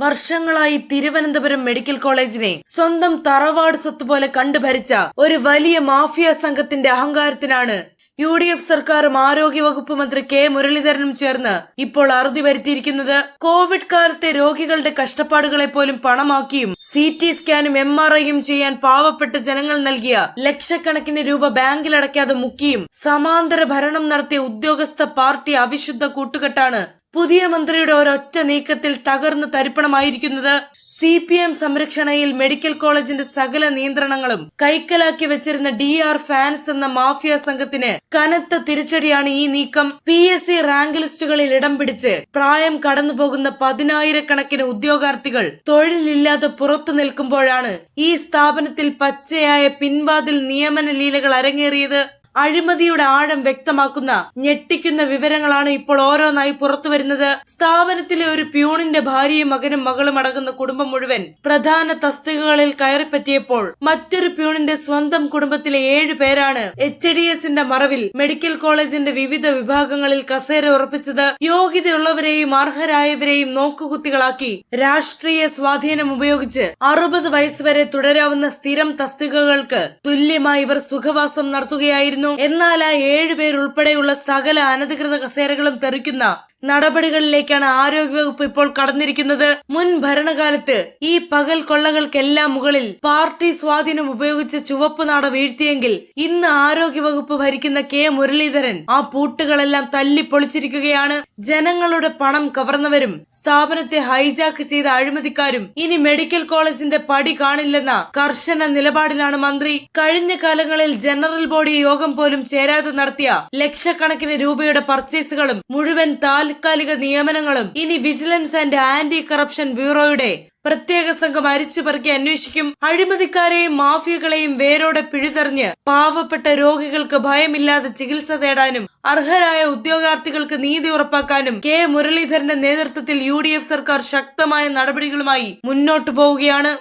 വർഷങ്ങളായി തിരുവനന്തപുരം മെഡിക്കൽ കോളേജിനെ സ്വന്തം തറവാട് സ്വത്ത് പോലെ കണ്ടുഭരിച്ച ഒരു വലിയ മാഫിയ സംഘത്തിന്റെ അഹങ്കാരത്തിനാണ് UDF സർക്കാരും ആരോഗ്യവകുപ്പ് മന്ത്രി കെ മുരളീധരനും ചേർന്ന് ഇപ്പോൾ അറുതി വരുത്തിയിരിക്കുന്നത്. കോവിഡ് കാലത്തെ രോഗികളുടെ കഷ്ടപ്പാടുകളെ പോലും പണമാക്കിയും CT സ്കാനും MRIയും ചെയ്യാൻ പാവപ്പെട്ട ജനങ്ങൾ നൽകിയ ലക്ഷക്കണക്കിന് രൂപ ബാങ്കിൽ അടയ്ക്കാതെ മുക്കിയും സമാന്തര ഭരണം നടത്തിയ ഉദ്യോഗസ്ഥ പാർട്ടി അവിശുദ്ധ കൂട്ടുകെട്ടാണ് പുതിയ മന്ത്രിയുടെ ഒരൊറ്റ നീക്കത്തിൽ തകർന്നു തരിപ്പണമായിരിക്കുന്നത്. CPM സംരക്ഷണയിൽ മെഡിക്കൽ കോളേജിന്റെ സകല നിയന്ത്രണങ്ങളും കൈക്കലാക്കി വെച്ചിരുന്ന DR ഫാൻസ് എന്ന മാഫിയ സംഘത്തിന് കനത്ത തിരിച്ചടിയാണ് ഈ നീക്കം. PSC റാങ്ക് ലിസ്റ്റുകളിൽ ഇടം പിടിച്ച് പ്രായം കടന്നുപോകുന്ന 10,000-കണക്കിന് ഉദ്യോഗാർത്ഥികൾ തൊഴിലില്ലാതെ പുറത്തു നിൽക്കുമ്പോഴാണ് ഈ സ്ഥാപനത്തിൽ പച്ചയായ പിൻവാതിൽ നിയമന ലീലകൾ അരങ്ങേറിയത്. അഴിമതിയുടെ ആഴം വ്യക്തമാക്കുന്ന ഞെട്ടിക്കുന്ന വിവരങ്ങളാണ് ഇപ്പോൾ ഓരോന്നായി പുറത്തു വരുന്നത്. സ്ഥാപനത്തിലെ ഒരു പ്യൂണിന്റെ ഭാര്യയും മകനും മകളും അടങ്ങുന്ന കുടുംബം മുഴുവൻ പ്രധാന തസ്തികകളിൽ കയറിപ്പറ്റിയപ്പോൾ മറ്റൊരു പ്യൂണിന്റെ സ്വന്തം കുടുംബത്തിലെ 7 പേരാണ് HDSന്റെ മറവിൽ മെഡിക്കൽ കോളേജിന്റെ വിവിധ വിഭാഗങ്ങളിൽ കസേര ഉറപ്പിച്ചത്. യോഗ്യതയുള്ളവരെയും അർഹരായവരെയും നോക്കുകുത്തികളാക്കി രാഷ്ട്രീയ സ്വാധീനം ഉപയോഗിച്ച് 60 വയസ്സുവരെ തുടരാവുന്ന സ്ഥിരം തസ്തികകൾക്ക് തുല്യമായി ഇവർ സുഖവാസം നടത്തുകയായിരുന്നു. എന്നാൽ ആ 7 പേരുൾപ്പെടെയുള്ള സകല അനധികൃത കസേരകളും തെറിക്കുന്ന നടപടികളിലേക്കാണ് ആരോഗ്യവകുപ്പ് ഇപ്പോൾ കടന്നിരിക്കുന്നത്. മുൻ ഭരണകാലത്ത് ഈ പകൽ കൊള്ളകൾക്കെല്ലാം മുകളിൽ പാർട്ടി സ്വാധീനം ഉപയോഗിച്ച് ചുവപ്പ് നാട വീഴ്ത്തിയെങ്കിൽ ഇന്ന് ആരോഗ്യവകുപ്പ് ഭരിക്കുന്ന കെ മുരളീധരൻ ആ പൂട്ടുകളെല്ലാം തല്ലിപ്പൊളിച്ചിരിക്കുകയാണ്. ജനങ്ങളുടെ പണം കവർന്നവരും സ്ഥാപനത്തെ ഹൈജാക്ക് ചെയ്ത അഴിമതിക്കാരും ഇനി മെഡിക്കൽ കോളേജിന്റെ പടി കാണില്ലെന്ന കർശന നിലപാടിലാണ് മന്ത്രി. കഴിഞ്ഞ കാലങ്ങളിൽ ജനറൽ ബോഡി യോഗം പോലും ചേരാതെ നടത്തിയ ലക്ഷക്കണക്കിന് രൂപയുടെ പർച്ചേസുകളും മുഴുവൻ താൽക്കാലിക നിയമനങ്ങളും ഇനി വിജിലൻസ് ആൻഡ് ആന്റി കറപ്ഷൻ ബ്യൂറോയുടെ പ്രത്യേക സംഘം അരിച്ചുപെറുക്കി അന്വേഷിക്കും. അഴിമതിക്കാരെയും മാഫിയകളെയും വേരോടെ പിഴുതെറിഞ്ഞ് പാവപ്പെട്ട രോഗികൾക്ക് ഭയമില്ലാതെ ചികിത്സ തേടാനും അർഹരായ ഉദ്യോഗാർത്ഥികൾക്ക് നീതി ഉറപ്പാക്കാനും കെ മുരളീധരന്റെ നേതൃത്വത്തിൽ UDF സർക്കാർ ശക്തമായ നടപടികളുമായി മുന്നോട്ടു പോവുകയാണ്.